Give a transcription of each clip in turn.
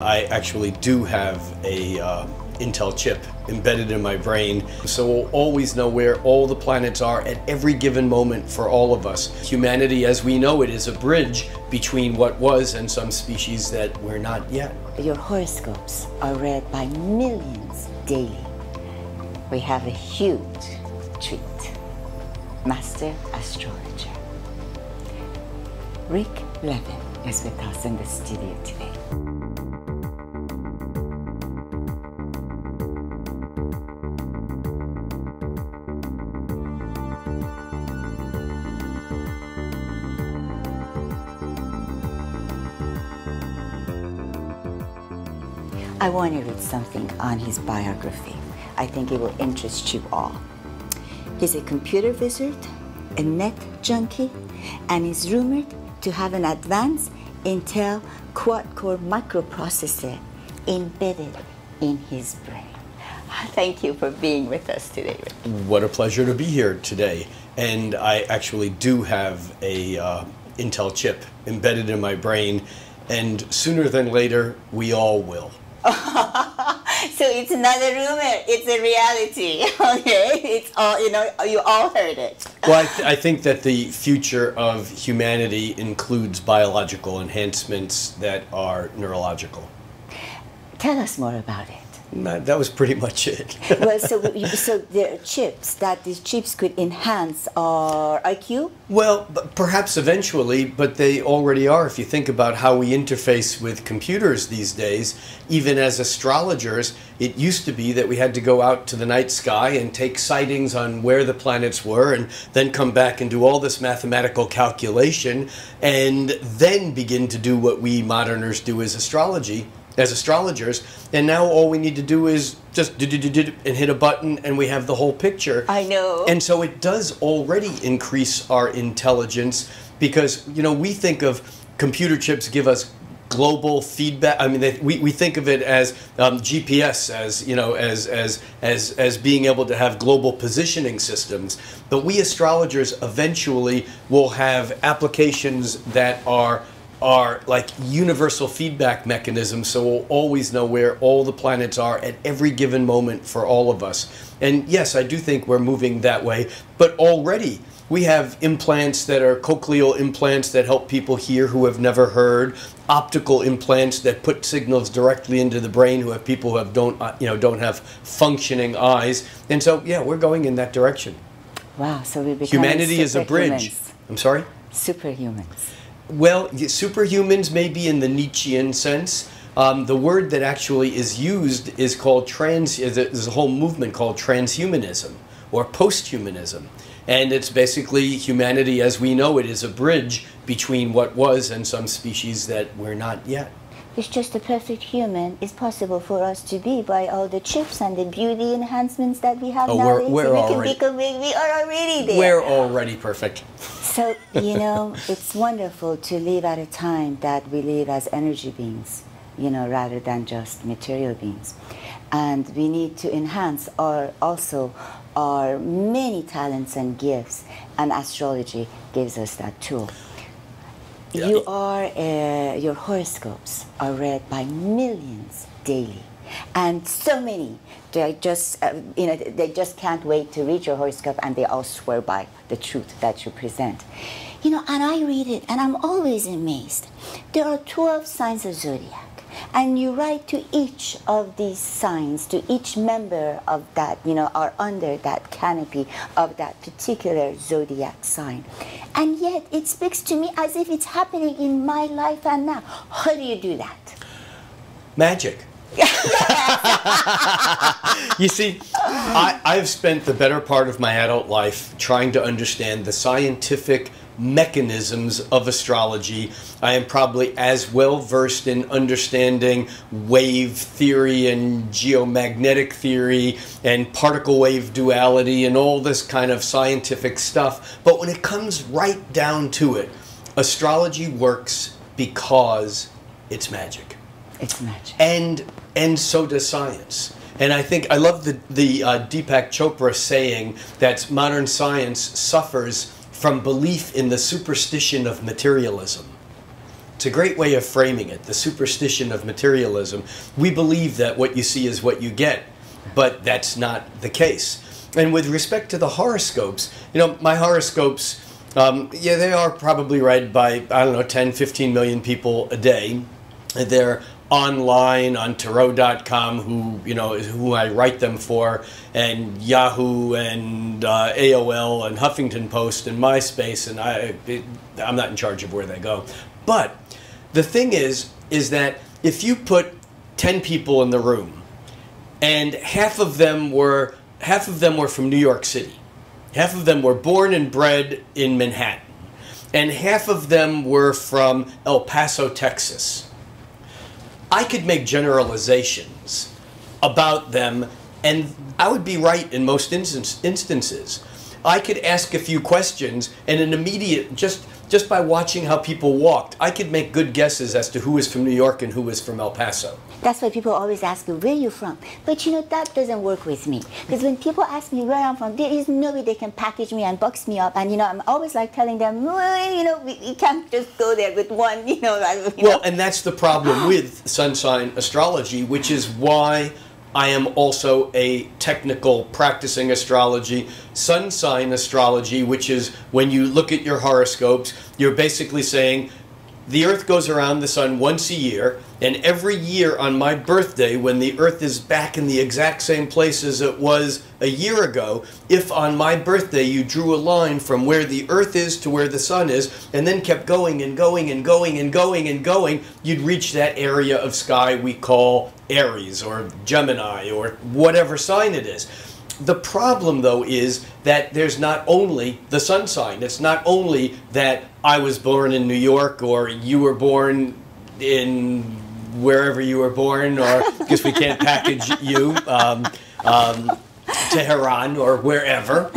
I actually do have a Intel chip embedded in my brain, so we'll always know where all the planets are at every given moment for all of us. Humanity as we know it is a bridge between what was and some species that we're not yet. Your horoscopes are read by millions daily. We have a huge treat. Master Astrologer. Rick Levine is with us in the studio today. I want to read something on his biography. I think it will interest you all. He's a computer wizard, a net junkie, and is rumored to have an advanced Intel quad-core microprocessor embedded in his brain. Thank you for being with us today, Rick. What a pleasure to be here today. And I actually do have a Intel chip embedded in my brain, and sooner than later, we all will. So it's not a rumor, it's a reality, okay? It's all, you all heard it. Well, I think that the future of humanity includes biological enhancements that are neurological. Tell us more about it. That was pretty much it. Well, so there are chips, that these chips could enhance our IQ? Well, perhaps eventually, but they already are. If you think about how we interface with computers these days, even as astrologers, it used to be that we had to go out to the night sky and take sightings on where the planets were and then come back and do all this mathematical calculation and then begin to do what we moderners do as astrologers, and now all we need to do is just and hit a button and we have the whole picture. I know. And so it does already increase our intelligence because, we think of computer chips give us global feedback. I mean, we think of it as GPS, as being able to have global positioning systems. But we astrologers eventually will have applications that are like universal feedback mechanisms, so we'll always know where all the planets are at every given moment for all of us. And yes, I do think we're moving that way, but already we have implants that are cochlear implants that help people hear who have never heard, optical implants that put signals directly into the brain who have people who don't have functioning eyes. And so, yeah, we're going in that direction. Wow, so we're becoming humanity is a bridge. I'm sorry? Superhumans. Well, superhumans may be in the Nietzschean sense. The word that actually is used is called there's a whole movement called transhumanism or posthumanism. And it's basically humanity as we know it is a bridge between what was and some species that we're not yet. It's just a perfect human is possible for us to be by all the chips and the beauty enhancements that we have nowadays. We are already there. We're already perfect. So, it's wonderful to live at a time that we live as energy beings, rather than just material beings. And we need to enhance our many talents and gifts, and astrology gives us that tool. Yeah. Your horoscopes are read by millions daily, and so many. They just, they just can't wait to read your horoscope, and they all swear by the truth that you present. And I read it, and I'm always amazed. There are 12 signs of zodiac. And you write to each of these signs, to each member of that, are under that canopy of that particular zodiac sign. And yet it speaks to me as if it's happening in my life and now. How do you do that? Magic. You see, I've spent the better part of my adult life trying to understand the scientific mechanisms of astrology. I am probably as well versed in understanding wave theory and geomagnetic theory and particle wave duality and all this kind of scientific stuff. But when it comes right down to it, astrology works because it's magic. It's magic. And so does science. And I love the Deepak Chopra saying that modern science suffers from belief in the superstition of materialism. It's a great way of framing it, the superstition of materialism. We believe that what you see is what you get, but that's not the case. And with respect to the horoscopes, you know, my horoscopes, yeah, they are probably read by, I don't know, 10, 15 million people a day. They're online on Tarot.com, who I write them for, and Yahoo and AOL and Huffington Post and MySpace, and I'm not in charge of where they go. But the thing is that if you put 10 people in the room, and half of them were from New York City, half of them were born and bred in Manhattan, and half of them were from El Paso, Texas, I could make generalizations about them, and I would be right in most instances. I could ask a few questions, and an immediate, just by watching how people walked, I could make good guesses as to who is from New York and who is from El Paso. That's why people always ask you, where are you from? But you know, that doesn't work with me. Because when people ask me where I'm from, there is no way they can package me and box me up. And, you know, I'm always like telling them, well, you know, we can't just go there with one, you know. Well, and that's the problem with sun sign astrology, which is why I am also a technical practicing astrology, sun sign astrology, which is when you look at your horoscopes, you're basically saying the Earth goes around the sun once a year, and every year on my birthday, when the Earth is back in the exact same place as it was a year ago, if on my birthday you drew a line from where the Earth is to where the sun is, and then kept going and going and going and going and going, you'd reach that area of sky we call Aries or Gemini or whatever sign it is. The problem, though, is that there's not only the sun sign. It's not only that I was born in New York or you were born in wherever you were born, or because we can't package you, Tehran or wherever.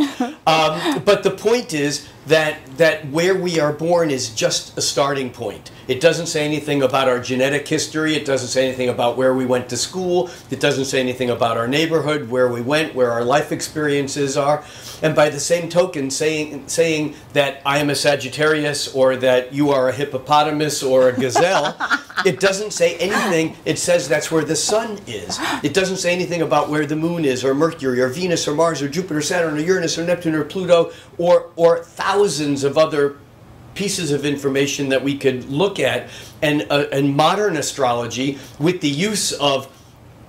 But the point is that where we are born is just a starting point. It doesn't say anything about our genetic history. It doesn't say anything about where we went to school. It doesn't say anything about our neighborhood, where we went, where our life experiences are. And by the same token, saying that I am a Sagittarius or that you are a hippopotamus or a gazelle, it doesn't say anything. It says that's where the sun is. It doesn't say anything about where the moon is, or Mercury, or Venus, or Mars, or Jupiter, Saturn, or Uranus, or Neptune, or Pluto, or thousands of other pieces of information that we could look at. And modern astrology, with the use of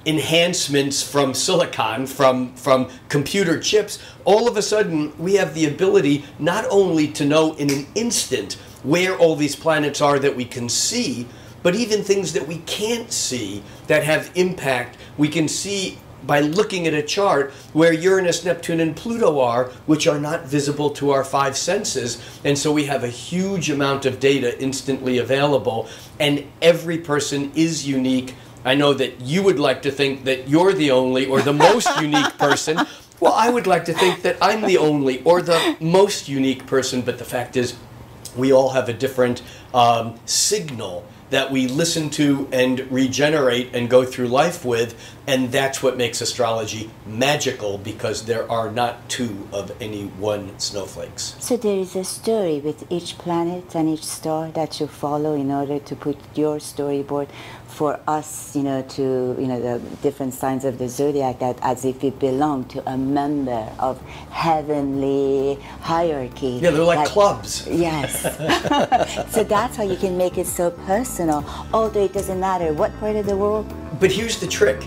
enhancements from silicon, from computer chips, all of a sudden we have the ability not only to know in an instant where all these planets are that we can see, but even things that we can't see that have impact. We can see by looking at a chart where Uranus, Neptune, and Pluto are, which are not visible to our five senses. And so we have a huge amount of data instantly available, and every person is unique. I know that you would like to think that you're the only or the most unique person. Well, I would like to think that I'm the only or the most unique person, but the fact is we all have a different signal that we listen to and regenerate and go through life with, and that's what makes astrology magical, because there are not two of any one snowflakes. So there is a story with each planet and each star that you follow in order to put your storyboard for us, you know, to, you know, the different signs of the zodiac, that as if it belonged to a member of heavenly hierarchy. Yeah, they're like clubs. Yes. So that's how you can make it so personal, although it doesn't matter what part of the world. But here's the trick.